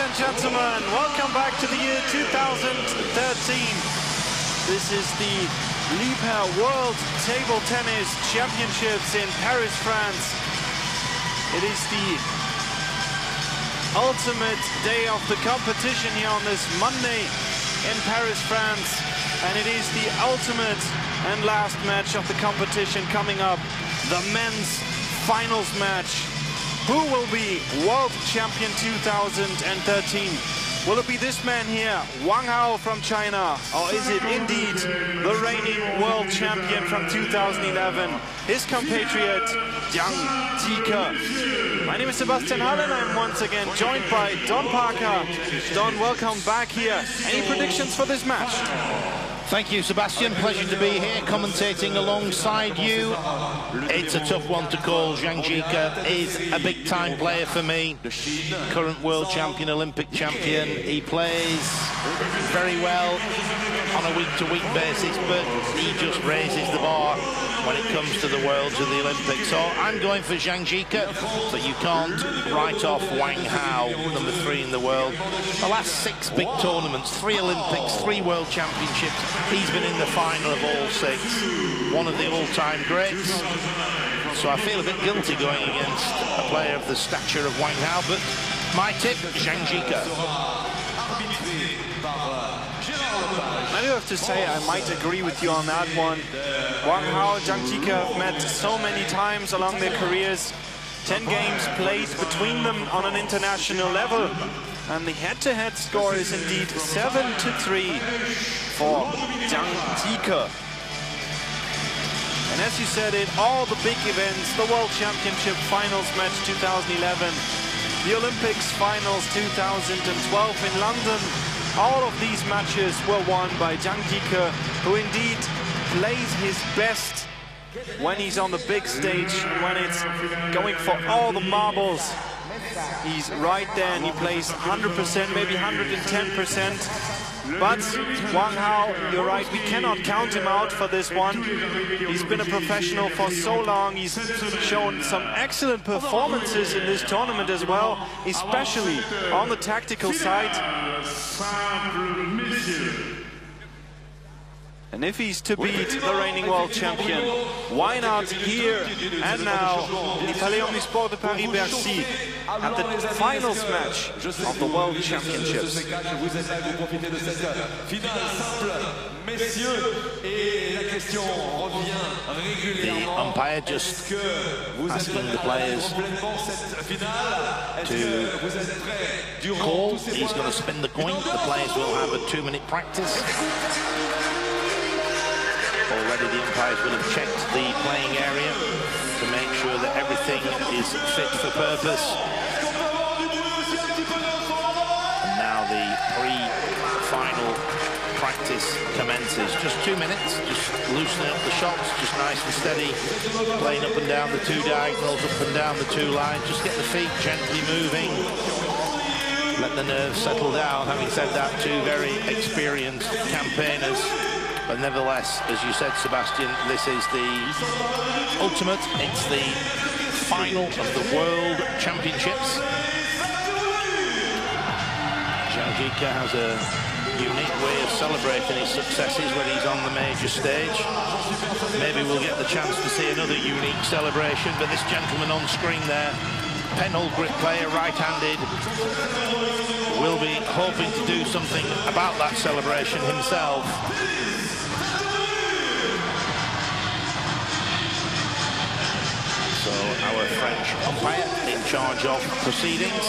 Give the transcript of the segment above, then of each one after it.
and gentlemen, welcome back to the year 2013. This is the Liebherr World Table Tennis Championships in Paris, France. It is the ultimate day of the competition here on this Monday in Paris, France. And it is the ultimate and last match of the competition coming up, the men's finals match. Who will be world champion 2013? Will it be this man here, Wang Hao from China, or is it indeed the reigning world champion from 2011, his compatriot, Zhang Jike? My name is Sebastian Halle and I'm once again joined by Don Parker. Don, welcome back here. Any predictions for this match? Thank you, Sebastian. Pleasure to be here, commentating alongside you. It's a tough one to call. Zhang Jike is a big-time player for me. Current world champion, Olympic champion. He plays very well on a week-to-week basis, but he just raises the bar when it comes to the Worlds and the Olympics. So I'm going for Zhang Jike, but you can't write off Wang Hao, number 3 in the world. The last 6 big tournaments, 3 Olympics, 3 World Championships. He's been in the final of all 6. One of the all-time greats. So I feel a bit guilty going against a player of the stature of Wang Hao, but my tip, Zhang Jike. I do have to say I might agree with you on that one. Wang Hao and Zhang Jike have met so many times along their careers. 10 games played between them on an international level. And the head-to-head score is indeed 7-3 for Zhang Jike. And as you said it, all the big events, the World Championship Finals match 2011, the Olympics Finals 2012 in London, all of these matches were won by Zhang Jike, who indeed plays his best when he's on the big stage, when it's going for all the marbles. He's right there and he plays 100%, maybe 110%. But Wang Hao, you're right, we cannot count him out for this one. He's been a professional for so long. He's shown some excellent performances in this tournament as well, especially on the tactical side. And if he's to beat the reigning world champion, why not here and now in the Palais Omnisport de Paris-Bercy at the finals match of the World Championships? The umpire just asking the players to call. He's going to spin the coin. The players will have a 2-minute practice. Already the umpires will have checked the playing area to make sure that everything is fit for purpose. And now the pre-final practice commences. Just 2 minutes, just loosening up the shots, just nice and steady, playing up and down the 2 diagonals, up and down the 2 lines. Just get the feet gently moving. Let the nerves settle down. Having said that, 2 very experienced campaigners. But nevertheless, as you said, Sebastian, this is the ultimate. It's the final of the World Championships. Zhang Jike has a unique way of celebrating his successes when he's on the major stage. Maybe we'll get the chance to see another unique celebration, but this gentleman on screen there, penhold grip player, right-handed, will be hoping to do something about that celebration himself. So our French umpire in charge of proceedings.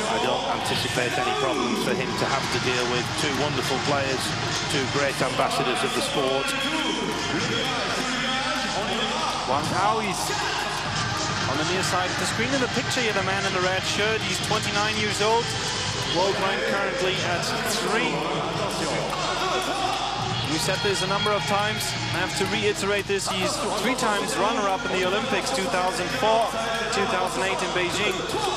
I don't anticipate any problems for him to have to deal with 2 wonderful players, 2 great ambassadors of the sport. Wang Hao is on the near side of the screen in the picture here, the man in the red shirt. He's 29 years old, world rank currently at 3. We said this a number of times. I have to reiterate this. He's 3 times runner-up in the Olympics, 2004, 2008 in Beijing,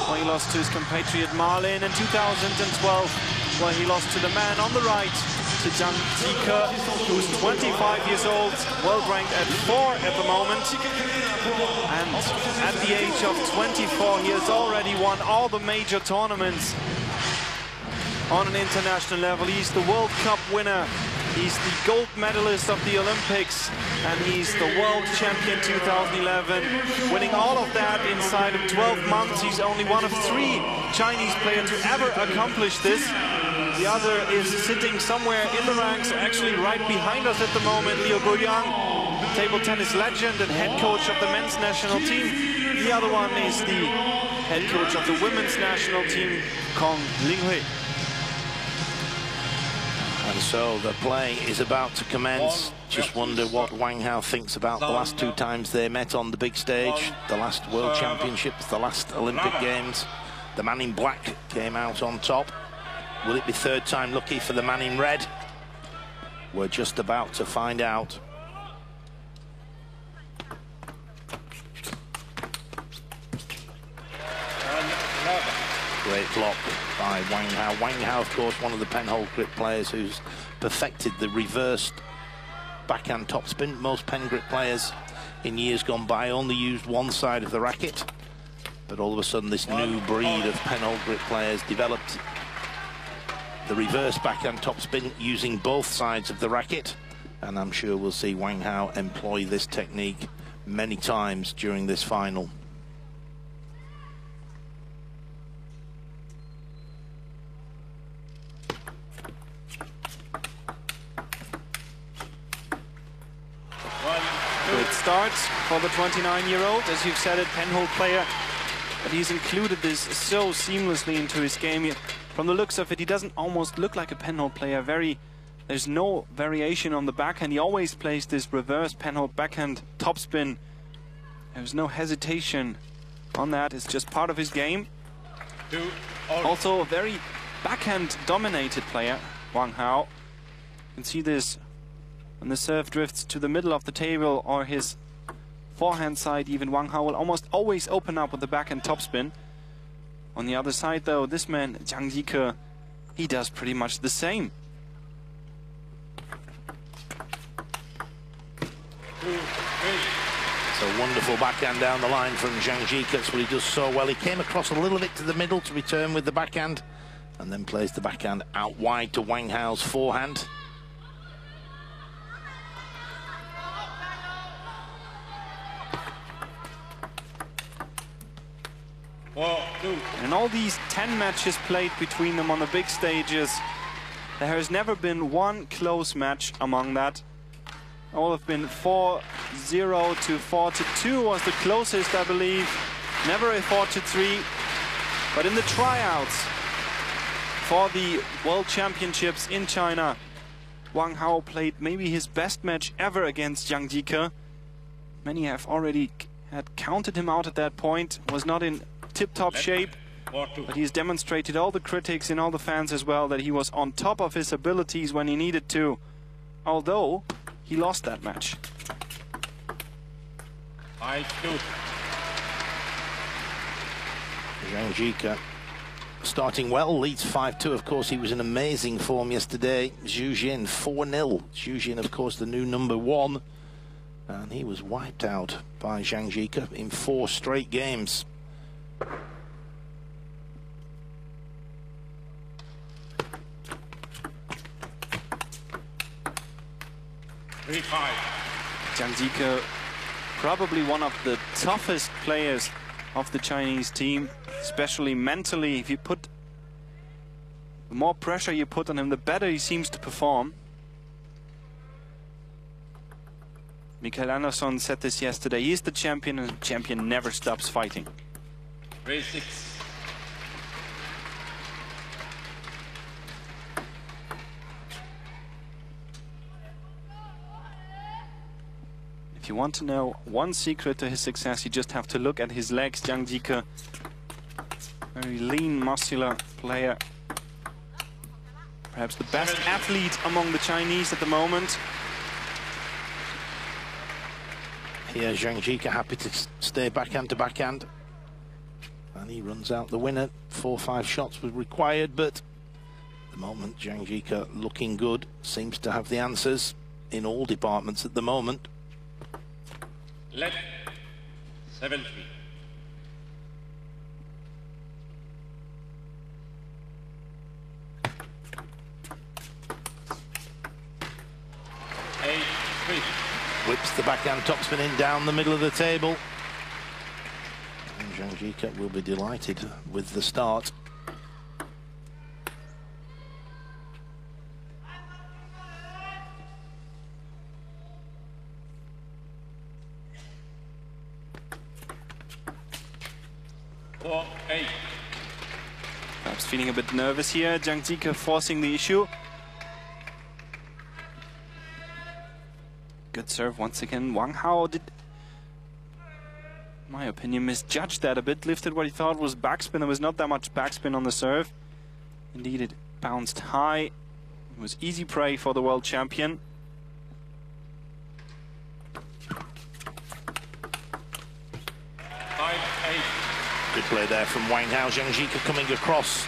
where he lost to his compatriot Marlin, and 2012, where he lost to the man on the right, to Zhang Jike, who's 25 years old, world ranked at 4 at the moment. And at the age of 24, he has already won all the major tournaments. on an international level. He's the World Cup winner. He's the gold medalist of the Olympics, and he's the world champion 2011, winning all of that inside of 12 months. He's only one of 3 Chinese players to ever accomplish this. The other is sitting somewhere in the ranks, actually right behind us at the moment, Liu Guoyang, table tennis legend and head coach of the men's national team. The other one is the head coach of the women's national team, Kong Linghui. And so the play is about to commence. Just wonder what Wang Hao thinks about the last 2 times they met on the big stage. The last World Championships, the last Olympic Games. The man in black came out on top. Will it be 3rd time lucky for the man in red? We're just about to find out. Great block by Wang Hao. Wang Hao, of course, one of the penhold grip players who's perfected the reversed backhand topspin. Most pen grip players in years gone by only used one side of the racket, but all of a sudden this new breed of penhold grip players developed the reverse backhand topspin using both sides of the racket, and I'm sure we'll see Wang Hao employ this technique many times during this final. Good start for the 29-year-old, as you've said it, penhold player, but he's included this so seamlessly into his game. From the looks of it, he doesn't almost look like a penhold player. There's no variation on the backhand. He always plays this reverse penhold backhand topspin. There's no hesitation on that. It's just part of his game. Also a very backhand-dominated player, Wang Hao. You can see this when the serve drifts to the middle of the table or his forehand side. Even Wang Hao will almost always open up with the backhand topspin. On the other side, though, this man, Zhang Jike, he does pretty much the same. It's a wonderful backhand down the line from Zhang Jike. That's what he does so well. He came across a little bit to the middle to return with the backhand, and then plays the backhand out wide to Wang Hao's forehand. In all these 10 matches played between them on the big stages, there has never been one close match among that. All have been 4-0 to 4-2 was the closest, I believe. Never a 4-3. But in the tryouts for the World Championships in China, Wang Hao played maybe his best match ever against Zhang Jike. Many have already had counted him out at that point. Was not in tip-top shape, but he's demonstrated all the critics and all the fans as well that he was on top of his abilities when he needed to, although he lost that match. Zhang Jike starting well, leads 5-2. Of course, he was in amazing form yesterday. Zhu Jin 4-0. Zhu Jin, of course, the new #1, and he was wiped out by Zhang Jike in 4 straight games. Zhang Jike, probably one of the toughest players of the Chinese team, especially mentally. If you put the more pressure you put on him, the better he seems to perform. Mikael Andersson said this yesterday. He's the champion, and the champion never stops fighting. Race 6. If you want to know one secret to his success, you just have to look at his legs. Zhang Jike, very lean, muscular player. Perhaps the best athlete among the Chinese at the moment. Here, Zhang Jike happy to stay backhand to backhand. And he runs out the winner. 4 or 5 shots were required, but at the moment, Zhang Jike looking good. Seems to have the answers in all departments at the moment. Left 7-3. Whips the backhand topspin in down the middle of the table. And Zhang Jike will be delighted with the start. Perhaps feeling a bit nervous here. Zhang Jike forcing the issue. Good serve once again. Wang Hao did, in my opinion, misjudged that a bit. Lifted what he thought was backspin. There was not that much backspin on the serve. Indeed, it bounced high. It was easy prey for the world champion. Good play there from Wang Hao. Zhang Jike coming across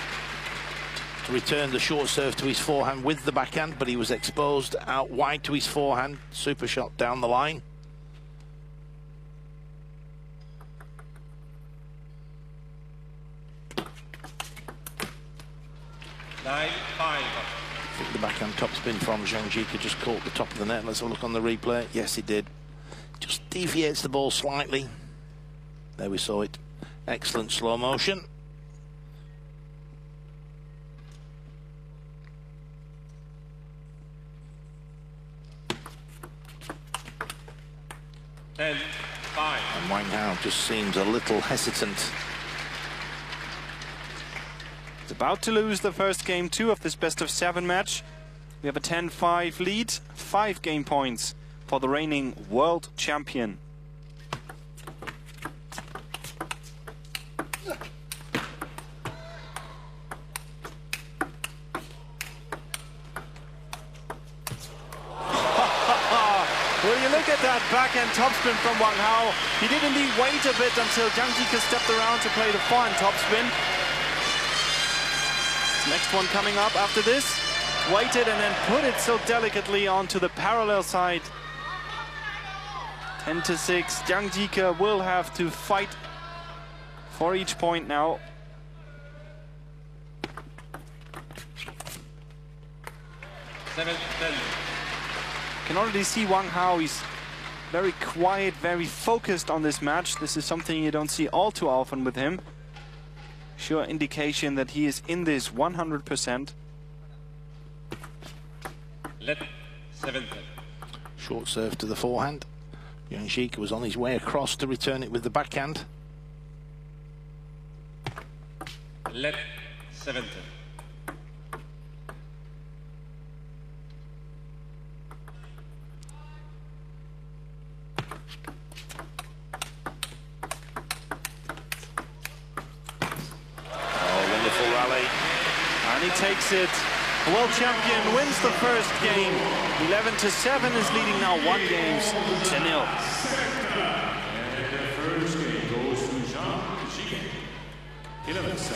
to return the short serve to his forehand with the backhand, but he was exposed out wide to his forehand. Super shot down the line. Nine, 5. I think the backhand topspin from Zhang Jike just caught the top of the net. Let's have a look on the replay. Yes, it did. Just deviates the ball slightly. There we saw it. Excellent slow motion. Ten, 5. And Wang Hao just seems a little hesitant. He's about to lose the first game 2 of this best-of-7 match. We have a 10-5 lead, 5 game points for the reigning world champion. Well, you look at that backhand topspin from Wang Hao. He did indeed wait a bit until Zhang Jike stepped around to play the forehand topspin. Next one coming up after this. Waited and then put it so delicately onto the parallel side. 10-6. Zhang Jike will have to fight for each point now. Seven, 10. Can already see Wang Hao. He's very quiet, very focused on this match. This is something you don't see all too often with him. Sure indication that he is in this 100%. Let 7, 10. Short serve to the forehand. Zhang Jike was on his way across to return it with the backhand. Let 7, 10. And he takes it. The world champion wins the first game. 11-7 is leading now 1 game to 0. And the first game goes to Zhang Jike. 11-7.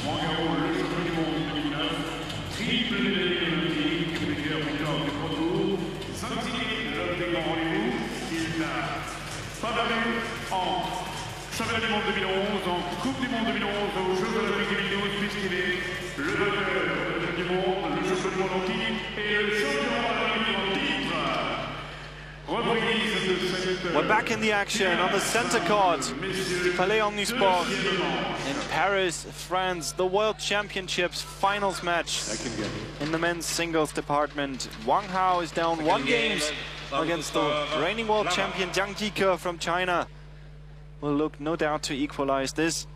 Wang Hao, le champion du monde 2009, triple médaillé olympique, vainqueur du top du Pro Tour, Zhang Jike, l'homme des grands rendez-vous, il n'a pas battu en championnat du monde 2011, en Coupe du monde 2011, aux Jeux olympiques 2012, puisqu'il est le vainqueur du monde, le champion du monde en titre et le champion olympique en titre. We're back in the action on the center court. Palais Omnisport in Paris, France. The World Championships finals match in the men's singles department. Wang Hao is down 1 game against the reigning world champion Zhang Jike from China. Will look no doubt to equalize this.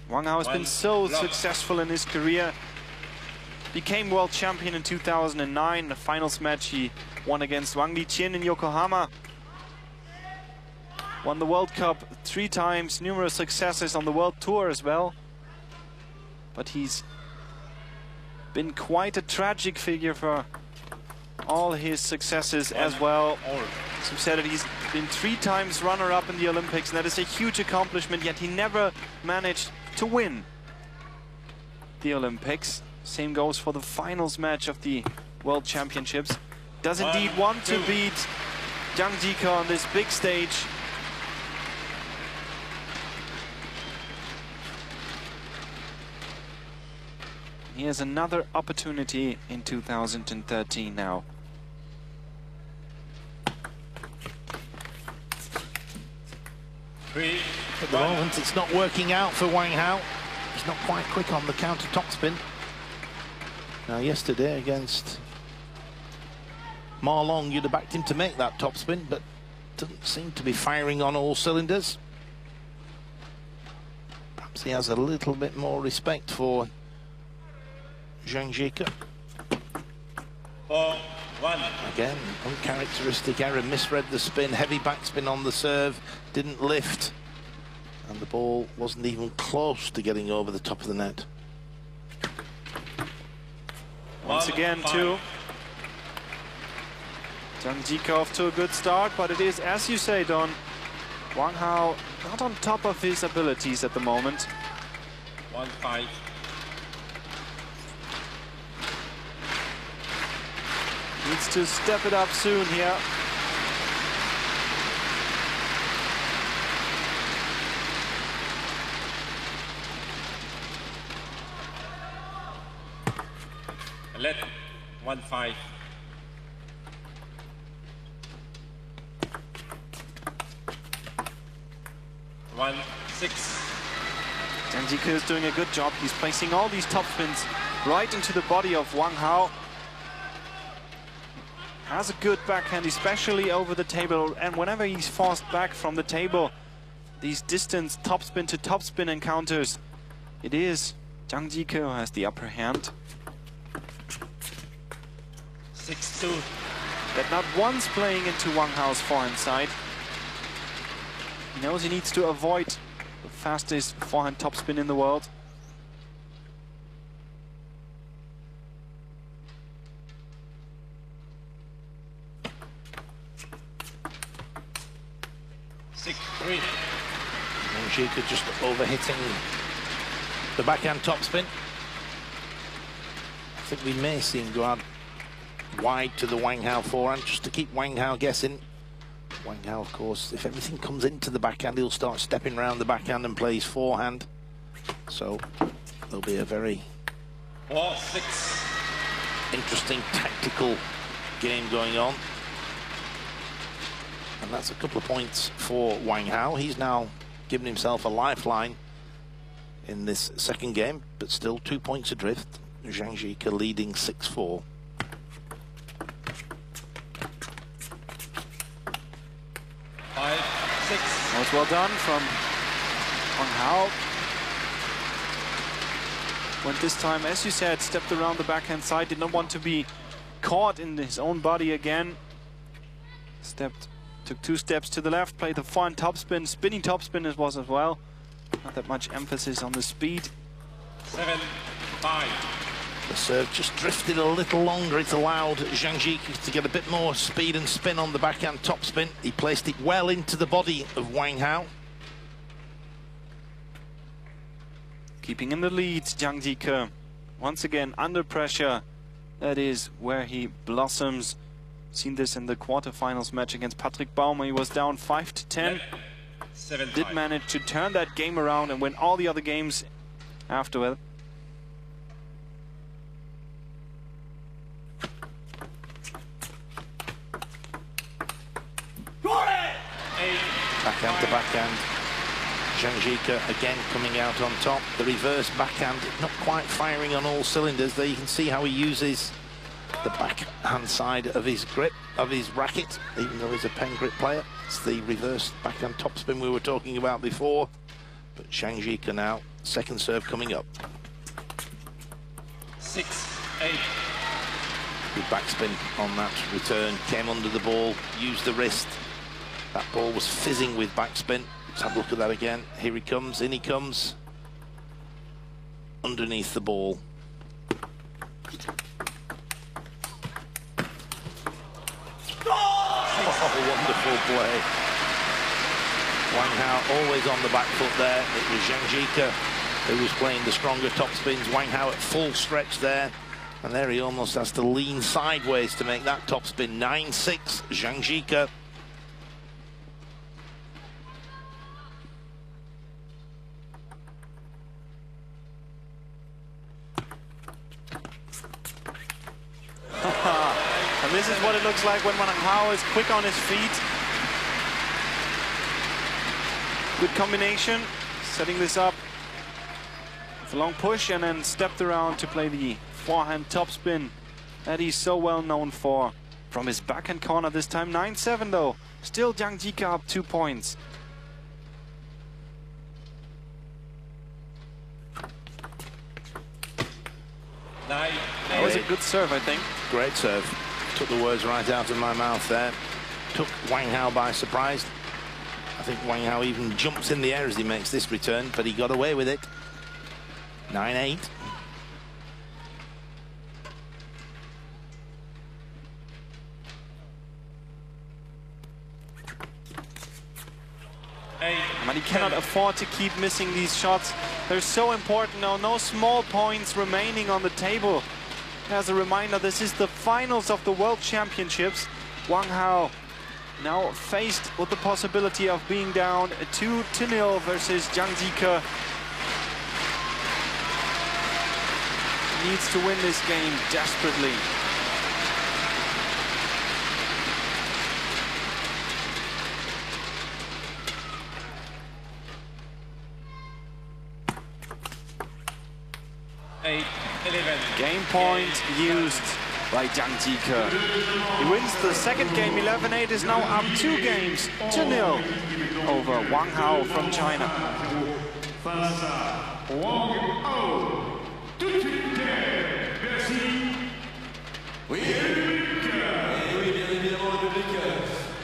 Wang Hao has been so successful in his career. Became world champion in 2009. The finals match he won against Wang Liqian in Yokohama. Won the World Cup 3 times, numerous successes on the World Tour as well. But he's been quite a tragic figure for all his successes as well. As we said, he's been 3 times runner-up in the Olympics, and that is a huge accomplishment, yet he never managed to win the Olympics. Same goes for the finals match of the World Championships. Does indeed want to beat Zhang Jike on this big stage. He has another opportunity in 2013 now. At the moment, it's not working out for Wang Hao. He's not quite quick on the counter topspin. Now, yesterday against Ma Long, you'd have backed him to make that topspin, but doesn't seem to be firing on all cylinders. Perhaps he has a little bit more respect for Zhang Jike. 4-1. Again, uncharacteristic error, misread the spin, heavy backspin on the serve, didn't lift, and the ball wasn't even close to getting over the top of the net. Once again, too. Zhang Jike off to a good start, but it is, as you say, Don, Wang Hao not on top of his abilities at the moment. 1-5. Needs to step it up soon here. Let 1-5. Zhang Jike is doing a good job. He's placing all these top spins right into the body of Wang Hao. Has a good backhand, especially over the table, and whenever he's forced back from the table, these distance topspin to topspin encounters, it is Zhang Jike who has the upper hand. 6-2. That not once playing into Wang Hao's forehand side. He knows he needs to avoid the fastest forehand topspin in the world. Zhang Jike just overhitting the backhand topspin. I think we may see him go out wide to the Wang Hao forehand just to keep Wang Hao guessing. Wang Hao, of course, if everything comes into the backhand, he'll start stepping around the backhand and play his forehand. So there'll be a very 4-6. interesting tactical game going on. And that's a couple of points for Wang Hao. He's now given himself a lifeline in this second game, but still 2 points adrift. Zhang Jike leading 6-4. Most well done from Wang Hao. Went this time, as you said, stepped around the backhand side, did not want to be caught in his own body again. Took 2 steps to the left, played the forehand topspin, spinning topspin it was as well. Not that much emphasis on the speed. 7-5. The serve just drifted a little longer. It allowed Zhang Jike to get a bit more speed and spin on the backhand topspin. He placed it well into the body of Wang Hao. Keeping in the lead, Zhang Jike. Once again, under pressure. That is where he blossoms. Seen this in the quarterfinals match against Patrick Baumer. He was down 5-10. Did manage to turn that game around and win all the other games afterward. Backhand to backhand. Zhang Jike again coming out on top. The reverse backhand not quite firing on all cylinders. There you can see how he uses the backhand side of his grip, of his racket, even though he's a pen grip player. It's the reverse backhand topspin we were talking about before. But Zhang Jike now, second serve coming up. 6-8. Good backspin on that return, came under the ball, used the wrist. That ball was fizzing with backspin. Let's have a look at that again. Here he comes, in he comes. Underneath the ball. Oh, wonderful play. Wang Hao always on the back foot there. It was Zhang Jike who was playing the stronger topspins. Wang Hao at full stretch there. And there he almost has to lean sideways to make that topspin. 9-6, Zhang Jike. And this is what it looks like when Wang Hao is quick on his feet. Good combination, setting this up. It's a long push and then stepped around to play the forehand topspin that he's so well known for. From his backhand corner this time, 9-7 though. Still Zhang Jike up 2 points. That was a good serve, I think. Great serve. Took the words right out of my mouth there. Took Wang Hao by surprise. I think Wang Hao even jumps in the air as he makes this return, but he got away with it. 9-8. But he cannot afford to keep missing these shots. They're so important now. No small points remaining on the table. As a reminder, this is the finals of the World Championships. Wang Hao now faced with the possibility of being down 2-0 versus Zhang Jike. He needs to win this game desperately. Game point used by Zhang Jike. He wins the second game, 11-8, is now up 2 games, 2-0 over Wang Hao from China. Face à Wang Hao. Tout de suite, merci. Oui, oui, bien évidemment, le public,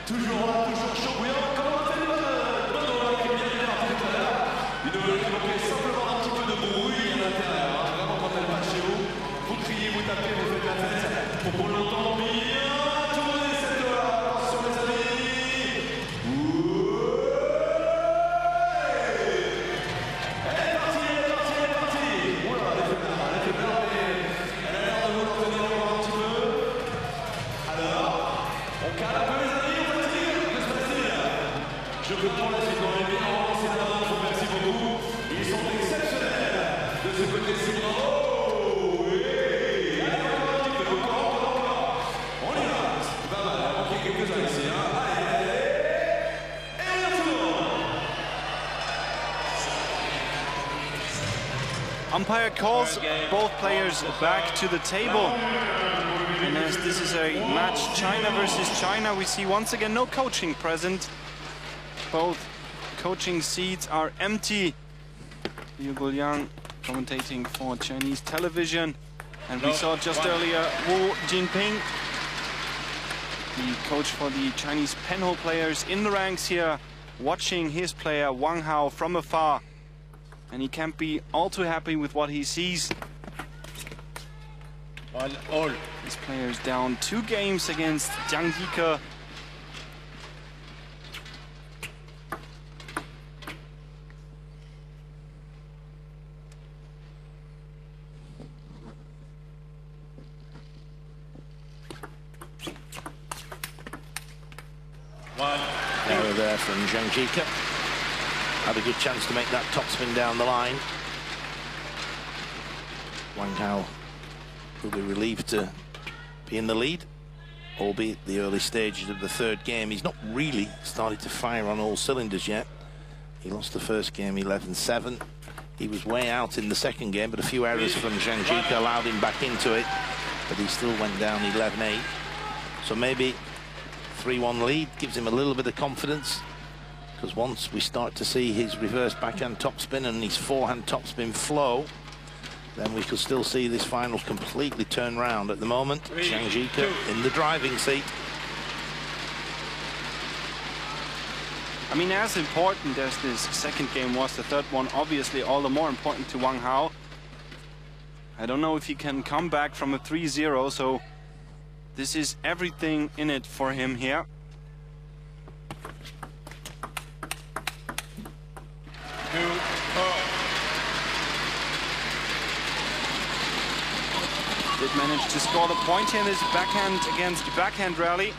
toujours là, toujours chambouillant. Comment on fait le bonheur qui vient de faire tout à l'heure. Il manquait simplement un petit peu de bruit à l'intérieur. Vraiment, quand elle passe chez vous, vous criez, vous tapez, vous faites la fête. Pour l'entendre bien tourner cette heure. Attention, les amis. Elle est partie, elle est partie, elle est partie. Oula, elle fait peur, mais elle a l'air de vouloir tenir encore un petit peu. Alors, on cale un peu les amis, on fatigue. Que se passe-t-il? Je prends la suite dans les biens. C'est la danse, merci beaucoup. Ils sont exceptionnels. De ce côté-ci, bravo. Oui. Allez, encore un petit peu, encore. On y va. C'est pas mal, il a manqué quelques-uns ici. Hein. Allez. Et on y retourne. Umpire calls both players back to the table. And as this is a match China versus China, we see once again no coaching present. Both coaching seats are empty. Liu Guoliang commentating for Chinese television. And we saw just earlier Wu Jinping, the coach for the Chinese penhole players, in the ranks here, watching his player Wang Hao from afar. And he can't be all too happy with what he sees. 1-all. This player is down 2 games against Zhang Jike. Error there from Zhang Jike. Had a good chance to make that topspin down the line. Wang Hao will be relieved to be in the lead, albeit the early stages of the third game. He's not really started to fire on all cylinders yet. He lost the first game 11-7. He was way out in the second game, but a few errors from Zhang Jike allowed him back into it. But he still went down 11-8. So maybe 3-1 lead gives him a little bit of confidence, because once we start to see his reverse backhand topspin and his forehand topspin flow, then we could still see this final completely turn round. At the moment, Zhang Jike in the driving seat. I mean, as important as this second game was, the third one obviously all the more important to Wang Hao. I don't know if he can come back from a 3-0, so this is everything in it for him here. Did manage to score the point here in this backhand against backhand rally.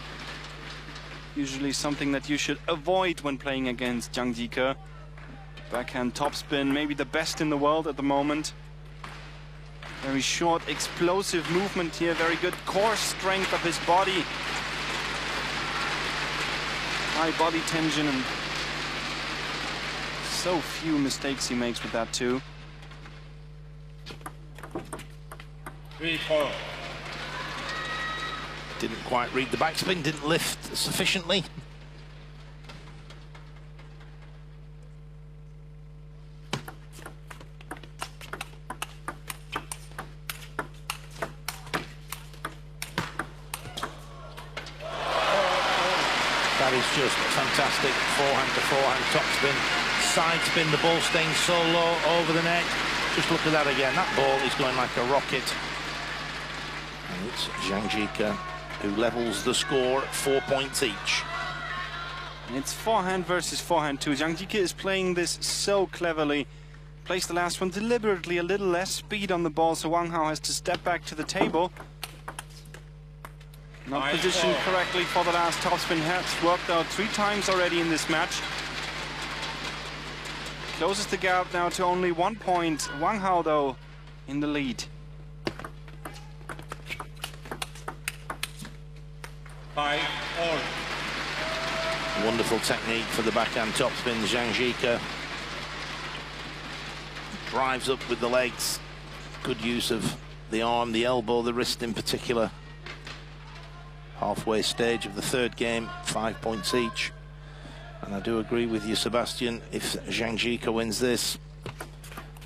Usually something that you should avoid when playing against Zhang Jike. Backhand topspin, maybe the best in the world at the moment. Very short, explosive movement here. Very good core strength of his body. High body tension, and so few mistakes he makes with that too. 3-4. Didn't quite read the backspin, didn't lift sufficiently. That is just fantastic. Forehand to forehand topspin, side spin. The ball staying so low over the net. Just look at that again. That ball is going like a rocket. And it's Zhang Jike who levels the score at 4 points each. And it's forehand versus forehand too. Zhang Jike is playing this so cleverly. Plays the last one deliberately, a little less speed on the ball, so Wang Hao has to step back to the table. Not positioned correctly for the last topspin. Has worked out 3 times already in this match. Closes the gap now to only 1 point. Wang Hao, though, in the lead. 5-all. Wonderful technique for the backhand topspin. Zhang Jike drives up with the legs. Good use of the arm, the elbow, the wrist in particular. Halfway stage of the third game, 5 points each. And I do agree with you, Sebastian. If Zhang Jike wins this,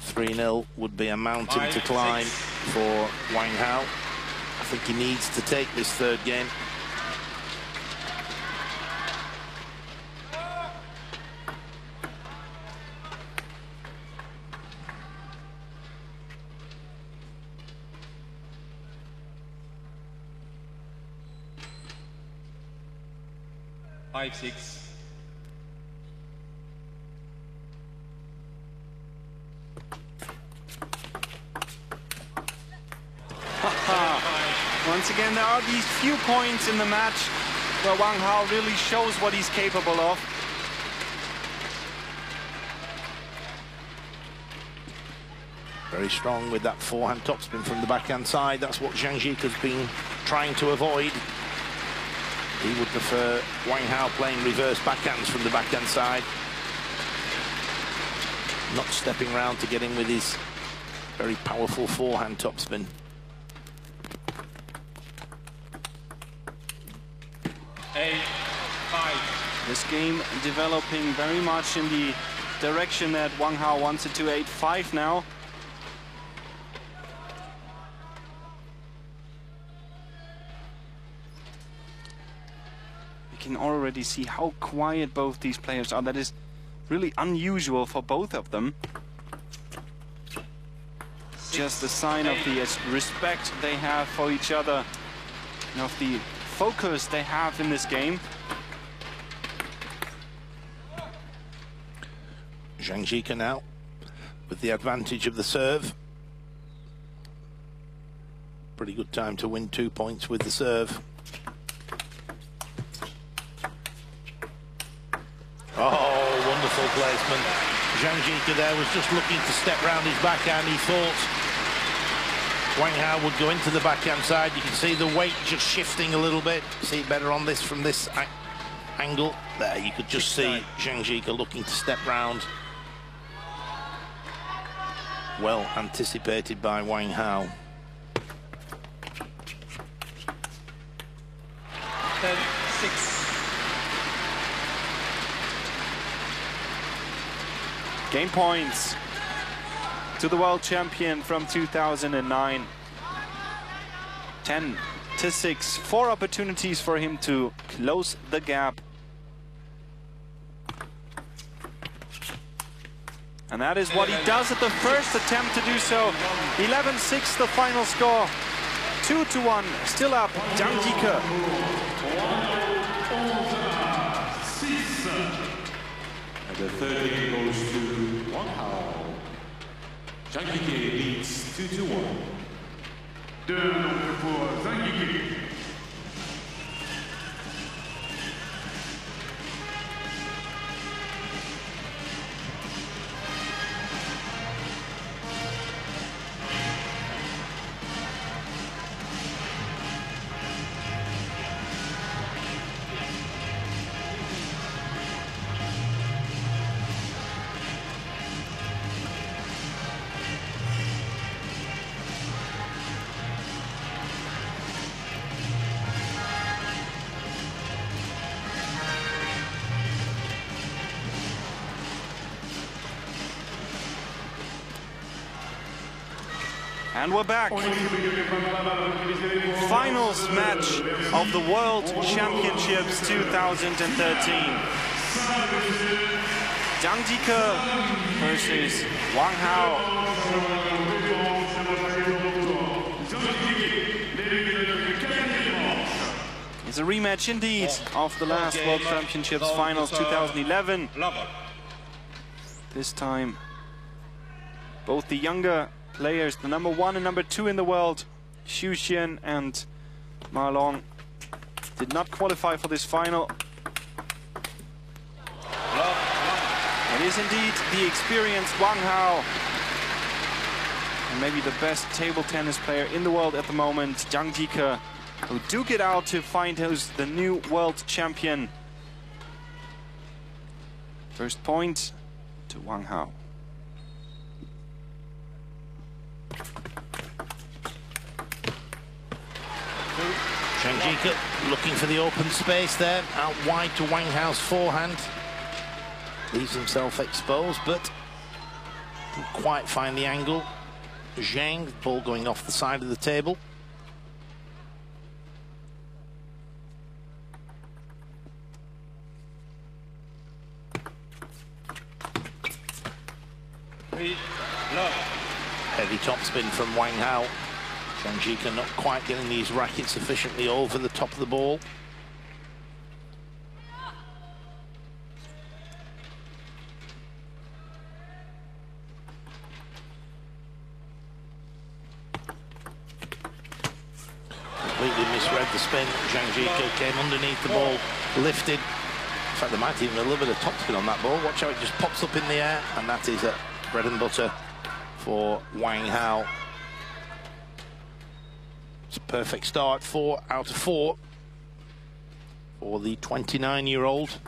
3-0 would be a mountain to climb for Wang Hao. I think he needs to take this third game. Five, 6. Once again, there are these few points in the match where Wang Hao really shows what he's capable of. Very strong with that forehand topspin from the backhand side. That's what Zhang Jike has been trying to avoid. He would prefer Wang Hao playing reverse backhands from the backhand side. Not stepping round to get in with his very powerful forehand topspin. Eight, 5. This game developing very much in the direction that Wang Hao wants it to. 8-5 now. You can already see how quiet both these players are. That is really unusual for both of them. Just a sign of the respect they have for each other and of the focus they have in this game. Zhang Jike now with the advantage of the serve. Pretty good time to win 2 points with the serve. Oh, wonderful placement. Zhang Jike there was just looking to step round his backhand. He thought Wang Hao would go into the backhand side. You can see the weight just shifting a little bit. See it better on this from this angle. There, you could just see Zhang Jike looking to step round. Well anticipated by Wang Hao. 10-6. Game points to the world champion from 2009. 10-6. 4 opportunities for him to close the gap. And that is what he does at the first attempt to do so. 11-6 the final score. 2-1, still up, Zhang Jike. And the third game goes to Wang Hao. Zhang Jike leads 2-1. 2 donc pour Zhang Jike. And we're back. Finals match of the World Championships 2013. Zhang Jike versus Wang Hao. It's a rematch indeed of the last World Championships Finals 2011. This time, both the younger players, the number 1 and number 2 in the world, Xu Xian and Ma Long, did not qualify for this final. It is indeed the experienced Wang Hao, and maybe the best table tennis player in the world at the moment, Zhang Jike, who do get out to find who's the new world champion. First point to Wang Hao. Zhang Jike looking for the open space there, out wide to Wang Hao's forehand. Leaves himself exposed, but didn't quite find the angle. Zhang, ball going off the side of the table. Heavy topspin from Wang Hao. Zhang Jike not quite getting these rackets sufficiently over the top of the ball. Completely misread the spin. Zhang Jike came underneath the ball, lifted. In fact, there might even be a little bit of topspin on that ball. Watch how it just pops up in the air, and that is a bread and butter for Wang Hao. It's a perfect start, 4 out of 4 for the 29-year-old.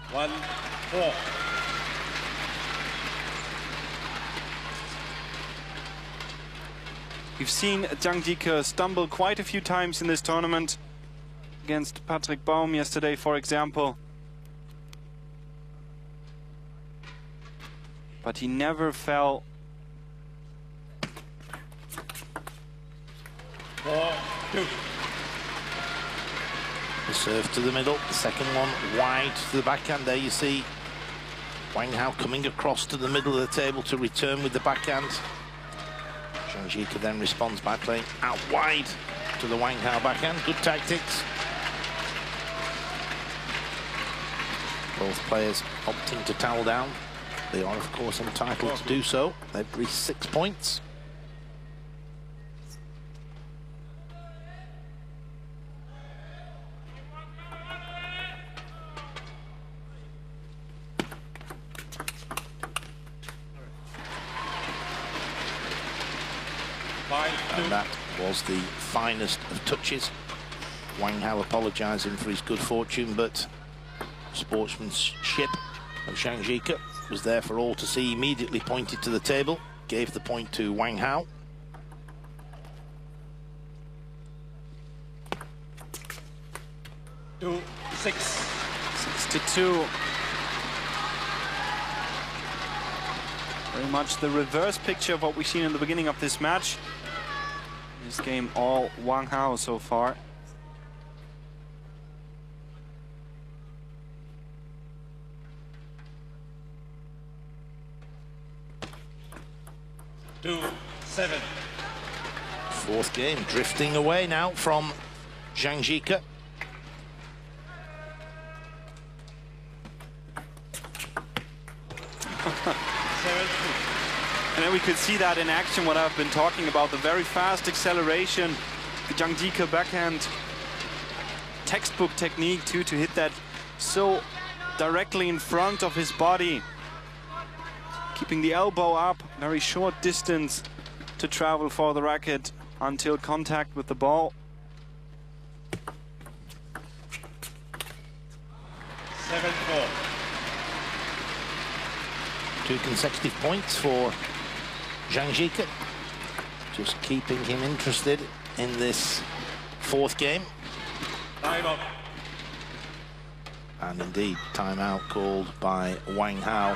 1-4. We've seen Zhang Jike stumble quite a few times in this tournament, against Patrick Baum yesterday, for example. But he never fell. 4-2. The serve to the middle, the second one wide to the backhand. There you see Wang Hao coming across to the middle of the table to return with the backhand. Zhang Jike then responds by playing out wide to the Wang Hao backhand. Good tactics. Both players opting to towel down. They are, of course, entitled to do so. They've reached 6 points. And that was the finest of touches. Wang Hao apologising for his good fortune, but sportsmanship of Zhang Jike was there for all to see. Immediately pointed to the table, gave the point to Wang Hao. Two, 6. 6-2. Very much the reverse picture of what we've seen in the beginning of this match. This game all Wang Hao so far. Two, 7. Fourth game drifting away now from Zhang Jike. And then we we could see that in action, what I've been talking about, the very fast acceleration, the Zhang Jike backhand textbook technique too, to hit that so directly in front of his body. Keeping the elbow up, very short distance to travel for the racket until contact with the ball. 7-4. 2 consecutive points for Zhang Jike, just keeping him interested in this 4th game. Time up. And indeed, timeout called by Wang Hao.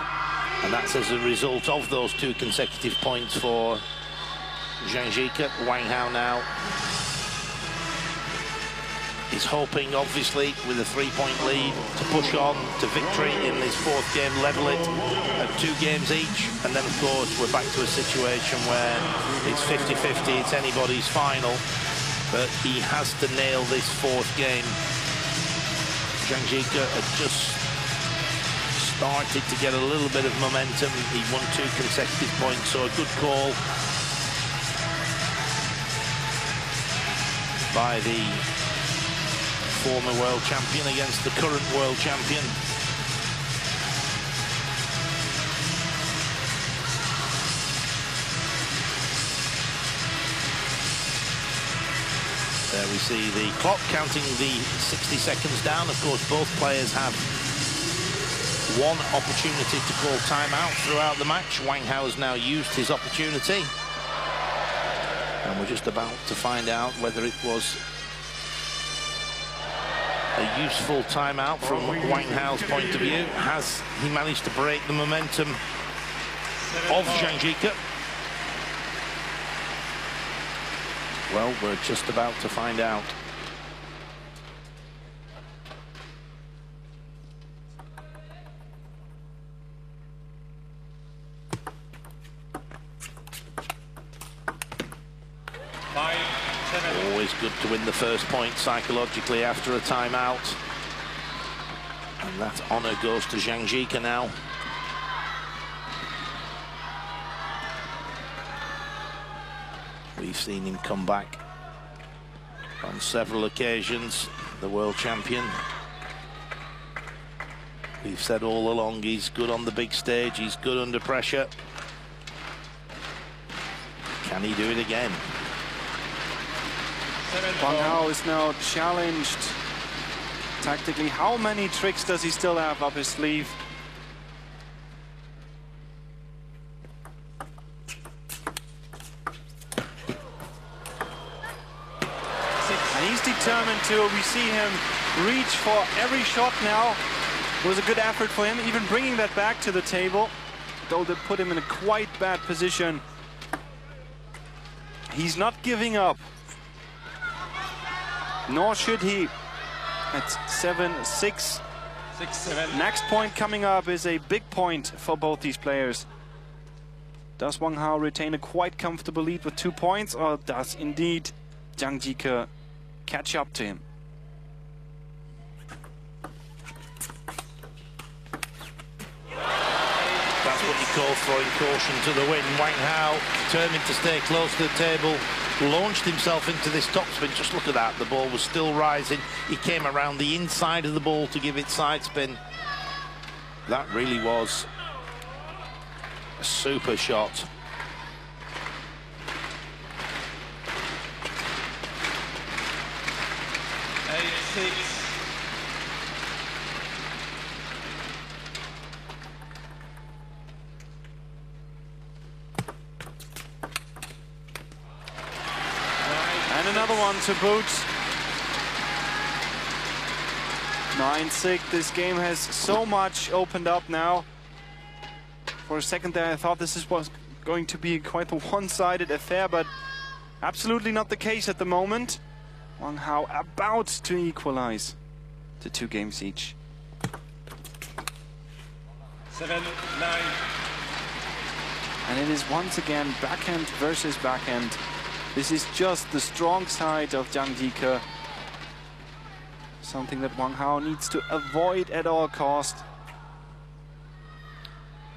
And that's as a result of those 2 consecutive points for Zhang Jike. Wang Hao now is hoping, obviously, with a 3-point lead, to push on to victory in this 4th game, level it at 2 games each. And then, of course, we're back to a situation where it's 50-50, it's anybody's final. But he has to nail this 4th game. Zhang Jike had just started to get a little bit of momentum. He won 2 consecutive points, so a good call by the former world champion against the current world champion. There we see the clock counting the 60 seconds down. Of course, both players have 1 opportunity to call timeout throughout the match. Wang Hao has now used his opportunity. And we're just about to find out whether it was a useful timeout from Wang Hao's point of view. Has he managed to break the momentum of Zhang Jike? Well, we're just about to find out. Always good to win the first point psychologically after a timeout. And that honour goes to Zhang Jike now. We've seen him come back on several occasions, the world champion. We've said all along he's good on the big stage, he's good under pressure. Can he do it again? Wang Hao is now challenged tactically. How many tricks does he still have up his sleeve? And he's determined to. We see him reach for every shot now. It was a good effort for him, even bringing that back to the table, though they put him in a quite bad position. He's not giving up. Nor should he. It's 7-6. 6-7. Next point coming up is a big point for both these players. Does Wang Hao retain a quite comfortable lead with 2 points, or does indeed Zhang Jike catch up to him? That's what you call throwing caution to the wind. Wang Hao, determined to stay close to the table, launched himself into this topspin. Just look at that, the ball was still rising. He came around the inside of the ball to give it side spin. That really was a super shot. And another one to boot. 9-6. This game has so much opened up now. For a second there, I thought this was going to be quite a one-sided affair, but absolutely not the case at the moment. Wang Hao about to equalize to 2 games each. 7-9. And it is once again backhand versus backhand. This is just the strong side of Zhang Jike. Something that Wang Hao needs to avoid at all cost.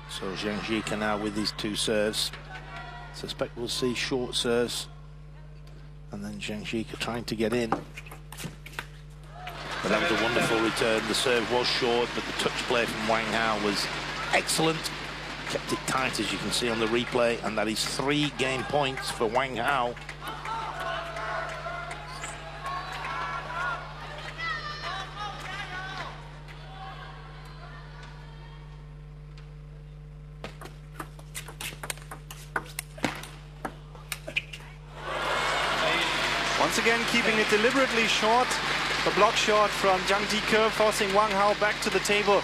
So Zhang Jike now with his 2 serves. suspect we'll see short serves. And then Zhang Jike trying to get in. But that was a wonderful return. The serve was short, but the touch play from Wang Hao was excellent. Kept it tight, as you can see on the replay, and that is 3 game points for Wang Hao. Once again, keeping it deliberately short. A block shot from Zhang Jike, forcing Wang Hao back to the table.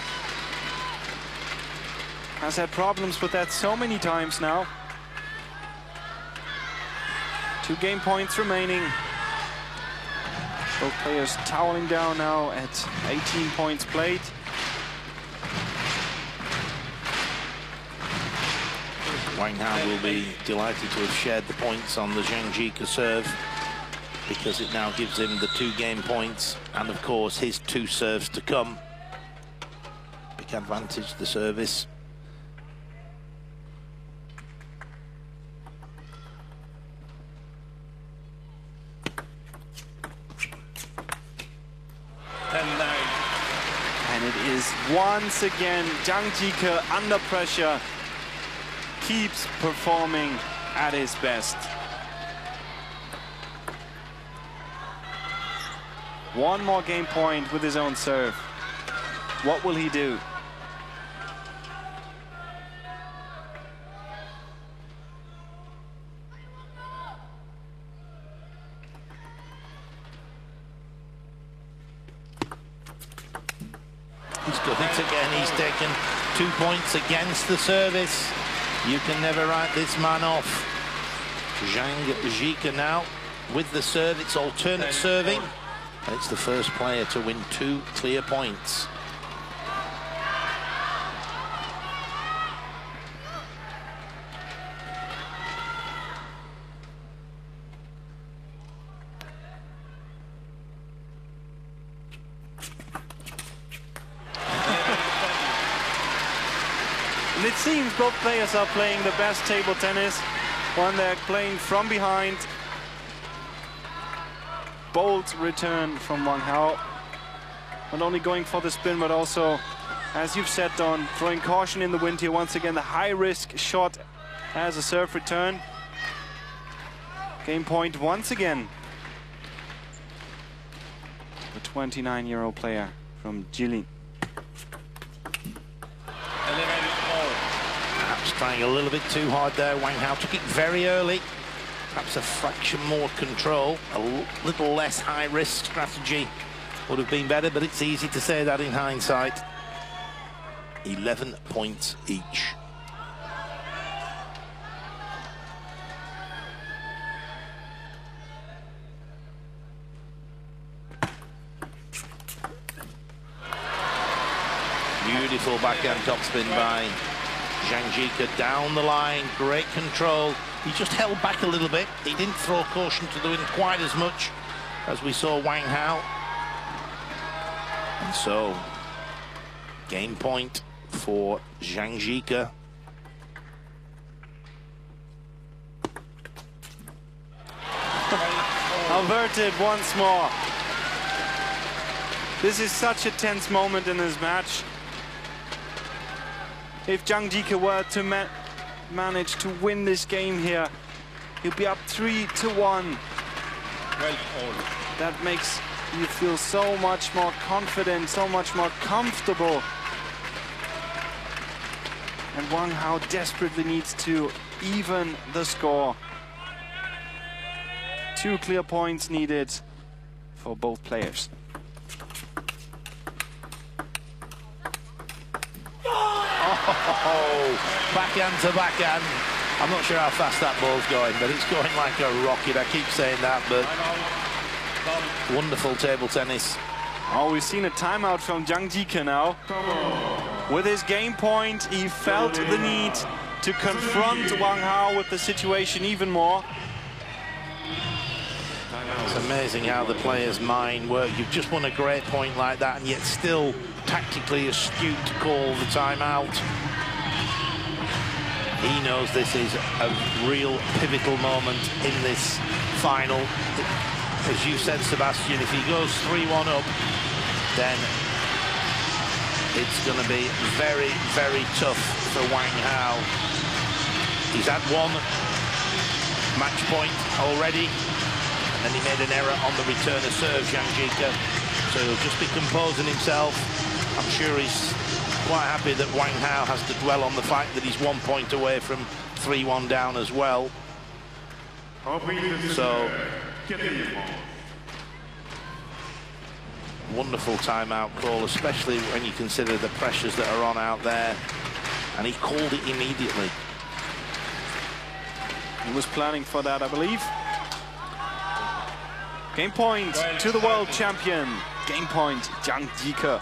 Has had problems with that so many times now. 2 game points remaining. Both players toweling down now at 18 points played. Wang Hao will be delighted to have shared the points on the Zhang Jike serve, because it now gives him the 2 game points and, of course, his 2 serves to come. Big advantage, the service. And it is once again Zhang Jike under pressure, keeps performing at his best. One more game point with his own serve. What will he do? He's got it again. He's taken 2 points against the service. You can never write this man off. Zhang Jike now with the serve. It's alternate serving. And it's the first player to win 2 clear points. And it seems both players are playing the best table tennis when they're playing from behind. Bold return from Wang Hao. Not only going for the spin, but also, as you've said, Don, throwing caution in the wind here. Once again, the high-risk shot as a serve return. Game point once again. The 29-year-old player from Jilin. Perhaps trying a little bit too hard there. Wang Hao took it very early. Perhaps a fraction more control, a little less high-risk strategy would have been better, but it's easy to say that in hindsight. 11 points each. Beautiful backhand topspin by Zhang Jike down the line, great control. He just held back a little bit. He didn't throw caution to the wind quite as much as we saw Wang Hao. And so, game point for Zhang Jike. Averted once more. This is such a tense moment in this match. If Zhang Jike were to manage to win this game here, he'll be up 3-1. That makes you feel so much more confident, so much more comfortable. And Wang Hao desperately needs to even the score. 2 clear points needed for both players. Oh, backhand to backhand. I'm not sure how fast that ball's going, but it's going like a rocket. I keep saying that, but wonderful table tennis. Oh, we've seen a timeout from Zhang Jike now. With his game point, he felt the need to confront Wang Hao with the situation even more. It's amazing how the player's mind works. You've just won a great point like that, and yet still tactically astute to call the timeout. He knows this is a real pivotal moment in this final. As you said, Sebastian, if he goes 3-1 up, then it's going to be very, very tough for Wang Hao. He's had one match point already, and then he made an error on the return of serve, Zhang Jike. So he'll just be composing himself. I'm sure he's quite happy that Wang Hao has to dwell on the fact that he's 1 point away from 3-1 down as well. So, wonderful timeout call, especially when you consider the pressures that are on out there. And he called it immediately. He was planning for that, I believe. Game point to the world champion. Game point, Zhang Jike.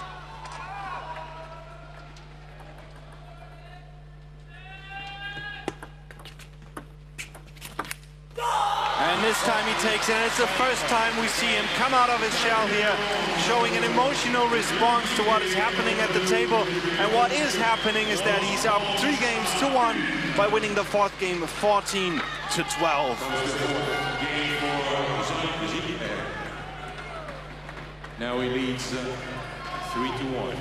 And this time he takes it, and it's the first time we see him come out of his shell here, showing an emotional response to what is happening at the table. And what is happening is that he's up 3 games to 1 by winning the 4th game 14-12. Now he leads 3-1.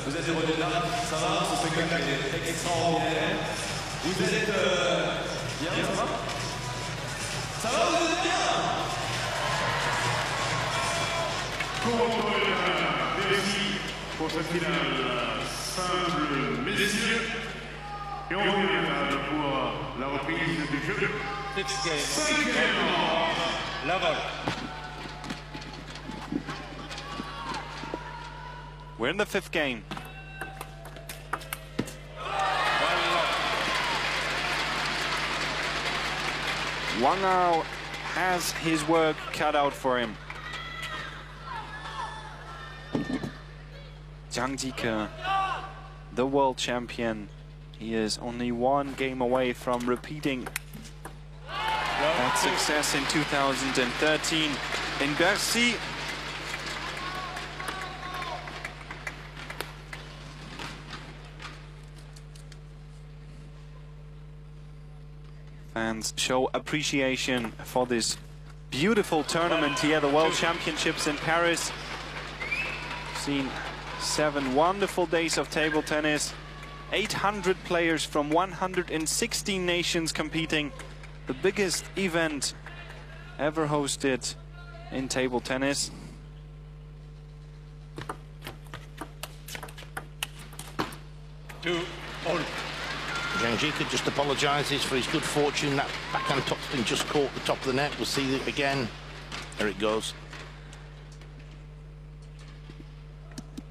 Vous êtes heureux d'être là, ça va, ce spectacle est extraordinaire. Vous êtes bien, ça va? Ça va, vous êtes bien? Merci pour cette finale simple, messieurs. Et on revient pour la reprise du jeu. 6 game. Level. We're in the 5th game. Wang Hao has his work cut out for him. Zhang Jike, the world champion, he is only 1 game away from repeating that success in 2013 in Bercy. Fans show appreciation for this beautiful tournament here, the World Championships in Paris. Seen 7 wonderful days of table tennis, 800 players from 116 nations competing, the biggest event ever hosted in table tennis. Zhang Jike just apologises for his good fortune. That backhand topspin just caught the top of the net. We'll see it again. There it goes.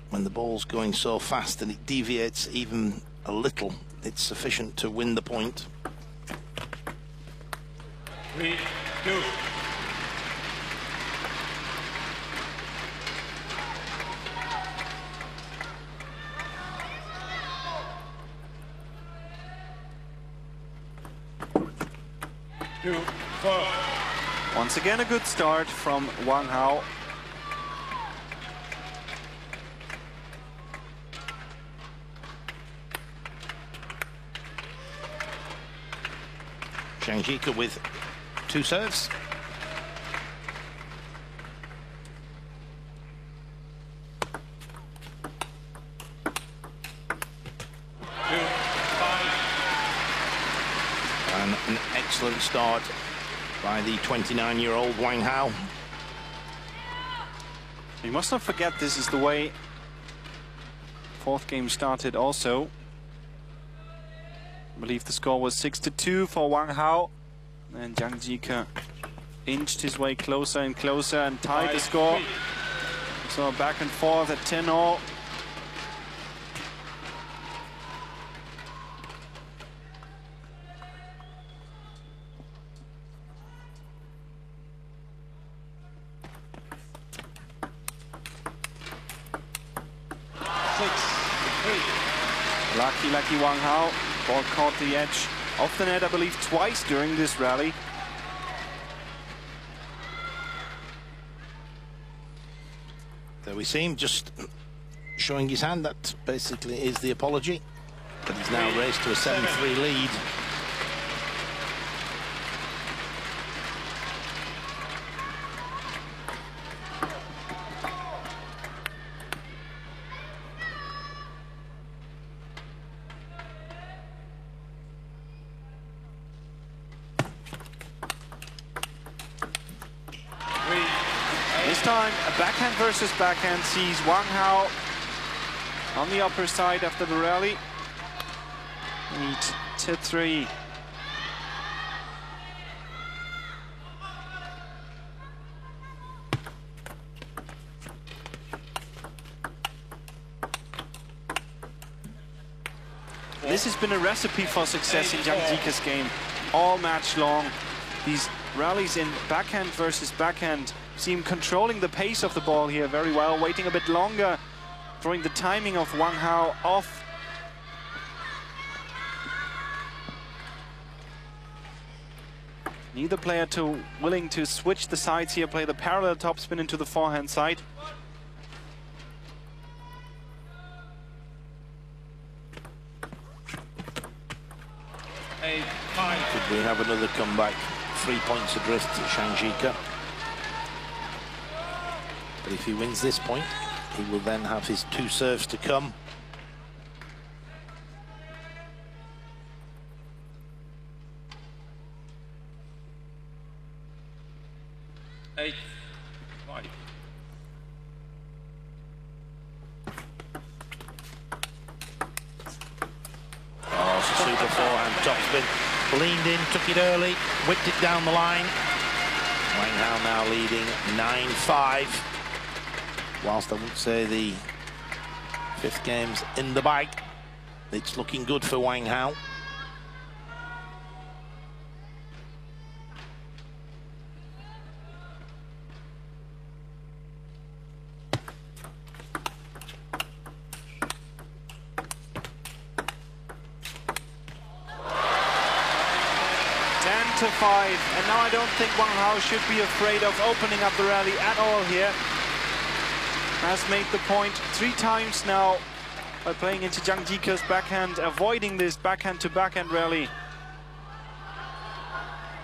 When the ball's going so fast and it deviates even a little, it's sufficient to win the point. 3-2. Once again, a good start from Wang Hao. Zhang Jike with 2 serves. And an excellent start by the 29-year-old Wang Hao. You must not forget this is the way 4th game started also. I believe the score was 6-2 for Wang Hao. And Zhang Jike inched his way closer and closer and tied the score. So back and forth at 10-all. Lucky Wang Hao. Ball caught the edge of the net, I believe, twice during this rally. There we see him just showing his hand. That basically is the apology. But he's now raced to a 7-3 lead. This time, a backhand versus backhand sees Wang Hao on the upper side after the rally. 8-3. This has been a recipe for success in Zhang Jike's game all match long. These rallies in backhand versus backhand see him controlling the pace of the ball here very well, waiting a bit longer, throwing the timing of Wang Hao off. Neither player too willing to switch the sides here, play the parallel topspin into the forehand side. Could we have another comeback? 3 points adrift to Zhang Jike. But if he wins this point, he will then have his 2 serves to come. Oh, it's a super forehand topspin. Leaned in, took it early, whipped it down the line. Wang Hao now leading 9-5. Whilst I wouldn't say the 5th game's in the bag, it's looking good for Wang Hao. To 5, and now I don't think Wang Hao should be afraid of opening up the rally at all here. Has made the point 3 times now by playing into Zhang Jike's backhand, avoiding this backhand to backhand rally.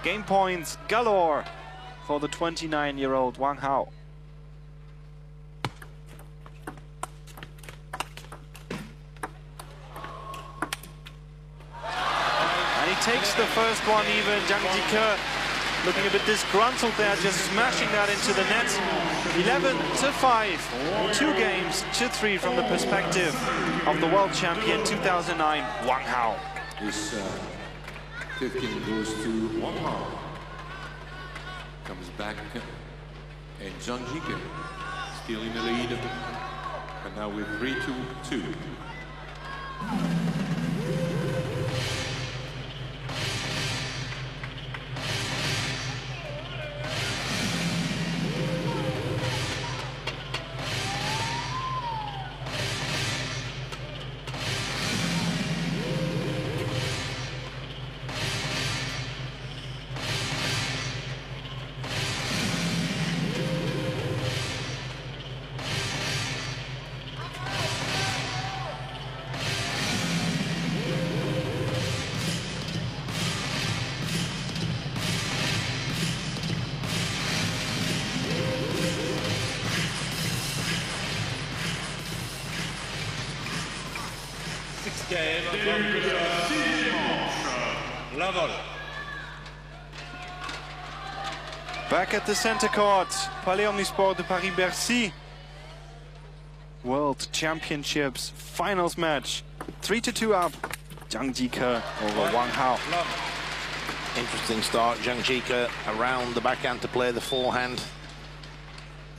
Game points galore for the 29-year-old Wang Hao. Takes the first one even. Zhang Jike looking a bit disgruntled there, just smashing that into the net. 11-5. 2 games to 3 from the perspective of the world champion 2009, Wang Hao. This 5th game goes to Wang Hao. Comes back, and Zhang Jike still in the lead. And now with 3-2-2. Game level. Back at the center court, Palais Omnisport de Paris-Bercy. World Championships finals match. 3-2 up. Zhang Jike over Wang Hao. Interesting start. Zhang Jike around the backhand to play the forehand.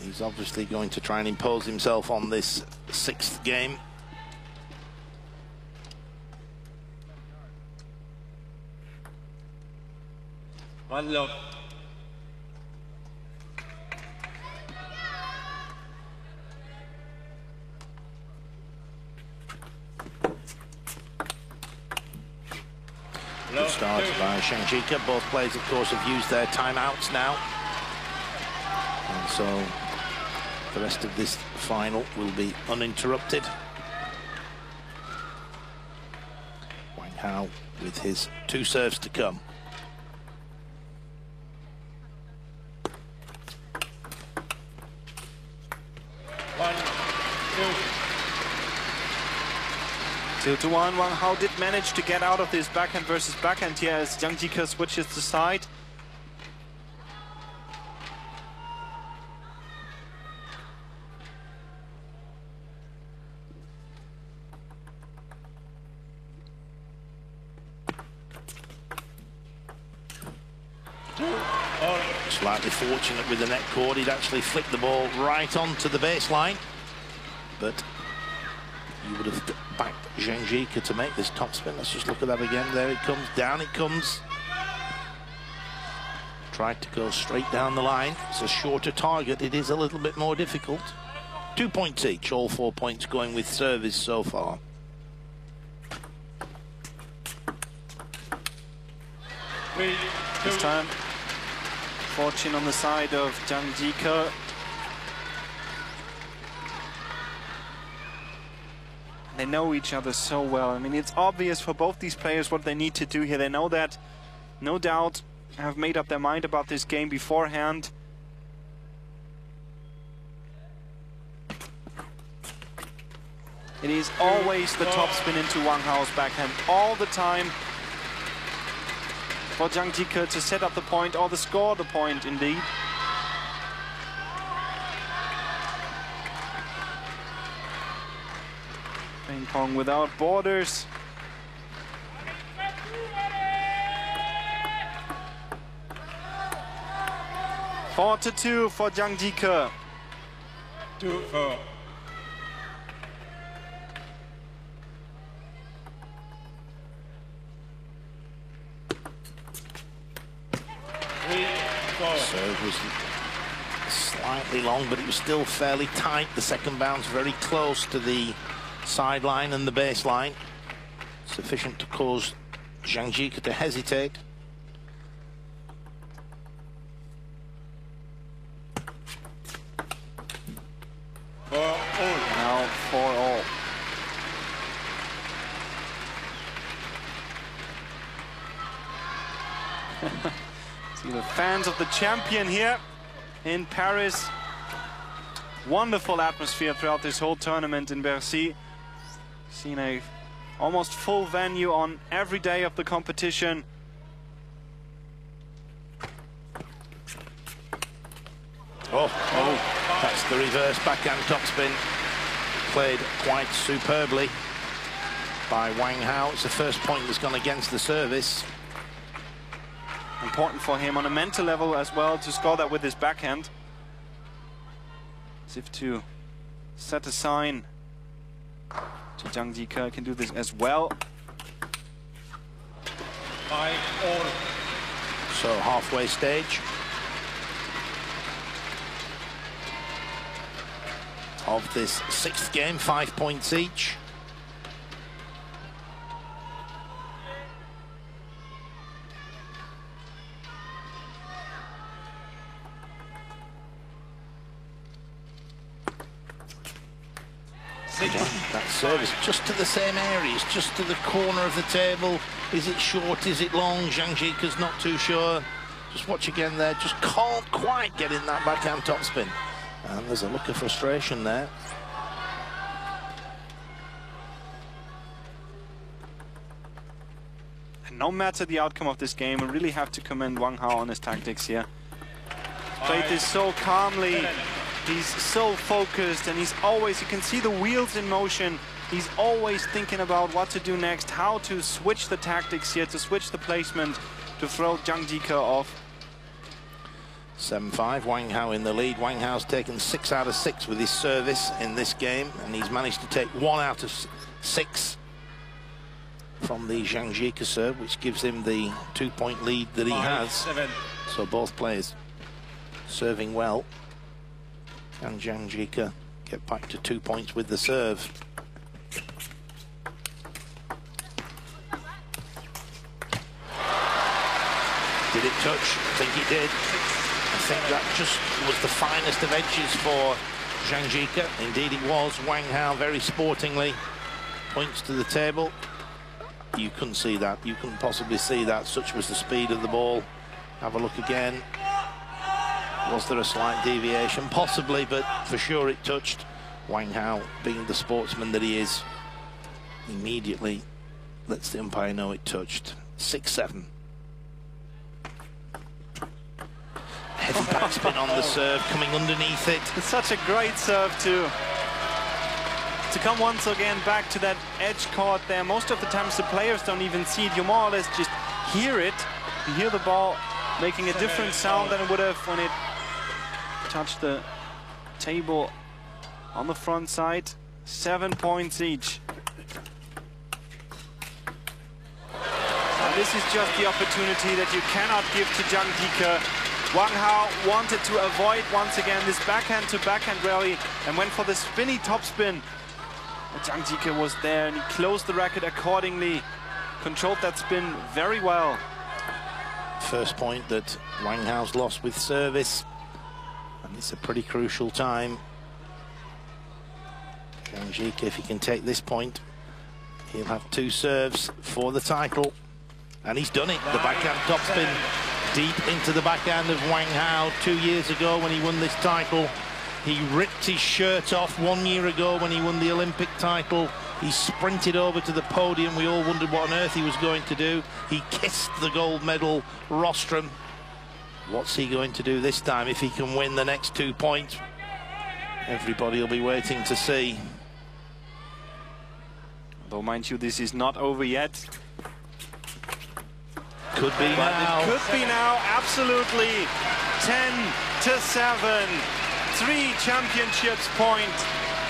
He's obviously going to try and impose himself on this 6th game. One love. Good start by Zhang Jike. Both players, of course, have used their timeouts now. And so the rest of this final will be uninterrupted. Wang Hao with his 2 serves to come. One, 2. 2-1. Wang Hao did manage to get out of this backhand versus backhand here as Zhang Jike switches the side. Slightly fortunate with the net cord. He'd actually flicked the ball right onto the baseline, but you would have backed Zhang Jike to make this topspin. Let's just look at that again. There it comes, down it comes. Tried to go straight down the line. It's a shorter target. It is a little bit more difficult. 2 points each, all 4 points going with service so far. This time, fortune on the side of Zhang Jike. They know each other so well. I mean, it's obvious for both these players what they need to do here. They know that, no doubt, have made up their mind about this game beforehand. It is always the topspin into Wang Hao's backhand, all the time. For Zhang Jike to set up the point or score the point, indeed. Ping pong without borders. Four to 2 for Zhang Jike. 2-4. 3-4. Serve was slightly long, but it was still fairly tight. The second bounce very close to the sideline and the baseline. Sufficient to cause Zhang Jike to hesitate. Now 4-all. See the fans of the champion here in Paris. Wonderful atmosphere throughout this whole tournament in Bercy. Seen a almost full venue on every day of the competition. That's the reverse backhand topspin. Played quite superbly by Wang Hao. It's the first point that's gone against the service. Important for him on a mental level as well to score that with his backhand. As if to set a sign to Zhang Jike. Can do this as well. 5-all. So halfway stage of this 6th game, 5 points each. That service just to the same areas, just to the corner of the table. Is it short? Is it long? Zhang Jike's not too sure. Just watch again there. Just can't quite get in that backhand topspin. And there's a look of frustration there. And no matter the outcome of this game, we really have to commend Wang Hao on his tactics here. Played this so calmly. He's so focused, and he's always, you can see the wheels in motion. He's always thinking about what to do next, how to switch the tactics here, to switch the placement, to throw Zhang Jike off. 7-5, Wang Hao in the lead. Wang Hao's taken 6 out of 6 with his service in this game, and he's managed to take 1 out of 6 from the Zhang Jike serve, which gives him the 2-point lead that he has. 5-7. So both players serving well. And Zhang Jike get back to 2 points with the serve. Did it touch? I think it did. I think that just was the finest of edges for Zhang Jike. Indeed it was. Wang Hao very sportingly points to the table. You couldn't see that. You couldn't possibly see that. Such was the speed of the ball. Have a look again. Was there a slight deviation? Possibly, but for sure it touched. Wang Hao, being the sportsman that he is, immediately lets the umpire know it touched. 6-7. Heavy backspin on the serve, coming underneath it. It's such a great serve to come once again back to that edge court there. Most of the times the players don't even see it. You more or less just hear it. You hear the ball making a different sound than it would have when it touched the table on the front side. 7 points each. And this is just the opportunity that you cannot give to Zhang Jike. Wang Hao wanted to avoid once again this backhand to backhand rally and went for the spinny topspin. But Zhang Jike was there and he closed the racket accordingly. Controlled that spin very well. First point that Wang Hao's lost with service. And it's a pretty crucial time. Zhang Jike, if he can take this point, he'll have 2 serves for the title. And he's done it. The backhand topspin deep into the backhand of Wang Hao 2 years ago when he won this title. He ripped his shirt off 1 year ago when he won the Olympic title. He sprinted over to the podium. We all wondered what on earth he was going to do. He kissed the gold medal rostrum. What's he going to do this time if he can win the next 2 points? Everybody will be waiting to see. Though, mind you, this is not over yet. Could be now. It could be now, absolutely. 10-7. 3 championships point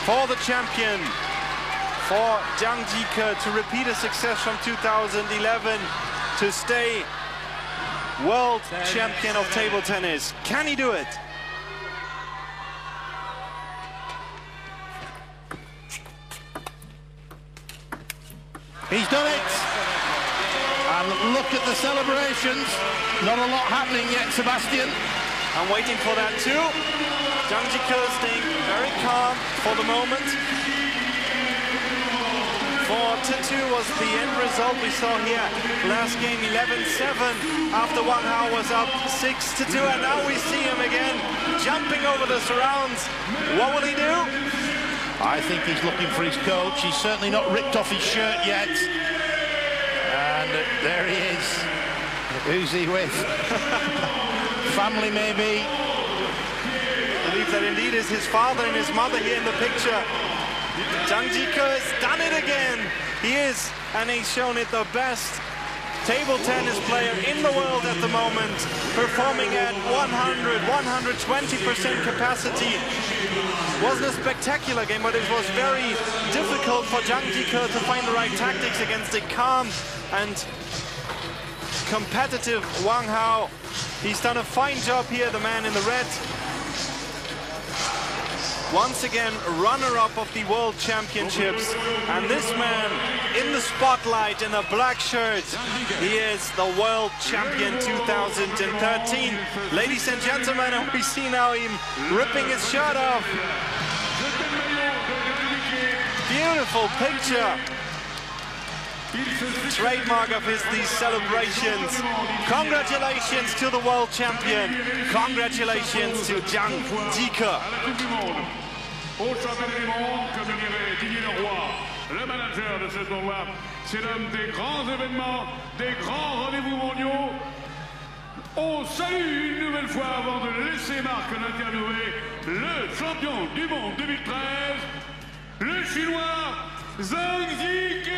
for the champion. For Zhang Jike to repeat a success from 2011 to stay world champion of table tennis. Can he do it? He's done it. And look at the celebrations. Not a lot happening yet, Sebastian. I'm waiting for that too. Zhang Jike staying very calm for the moment. 4-2 was the end result we saw here. Last game 11-7 after Wang Hao was up 6-2, and now we see him again jumping over the surrounds. What will he do? I think he's looking for his coach. He's certainly not ripped off his shirt yet. And there he is. Who's he with? Family, maybe. I believe that indeed is his father and his mother here in the picture. Zhang Jike has done it again. He is, and he's shown it, the best table tennis player in the world at the moment, performing at 100-120% capacity. Wasn't a spectacular game, but it was very difficult for Zhang Jike to find the right tactics against a calm and competitive Wang Hao. He's done a fine job here, the man in the red. Once again, runner-up of the World Championships. And this man in the spotlight in a black shirt, he is the World Champion 2013. Ladies and gentlemen, and we see now him ripping his shirt off. Beautiful picture. Trademark of these celebrations. Congratulations to the World Champion. Congratulations to Zhang Jike. Au championnat du monde, comme le dirait Didier Leroy, le manager de ce tournoi, c'est l'homme des grands événements, des grands rendez-vous mondiaux. On salue une nouvelle fois, avant de laisser Marc l'interviewer, le champion du monde 2013, le Chinois Zhang Jike.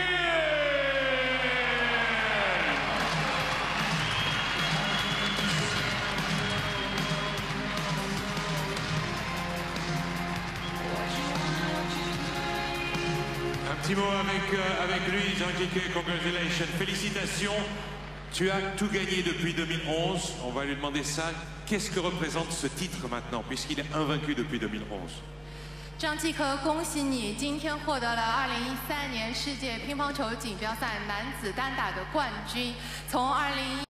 Un petit mot avec lui, Zhang Jike, congratulations, félicitations. Tu as tout gagné depuis 2011, on va lui demander ça. Qu'est-ce que représente ce titre maintenant, puisqu'il est invaincu depuis 2011? 张继科，恭喜你今天获得了2013年世界乒乓球锦标赛男子单打的冠军。从20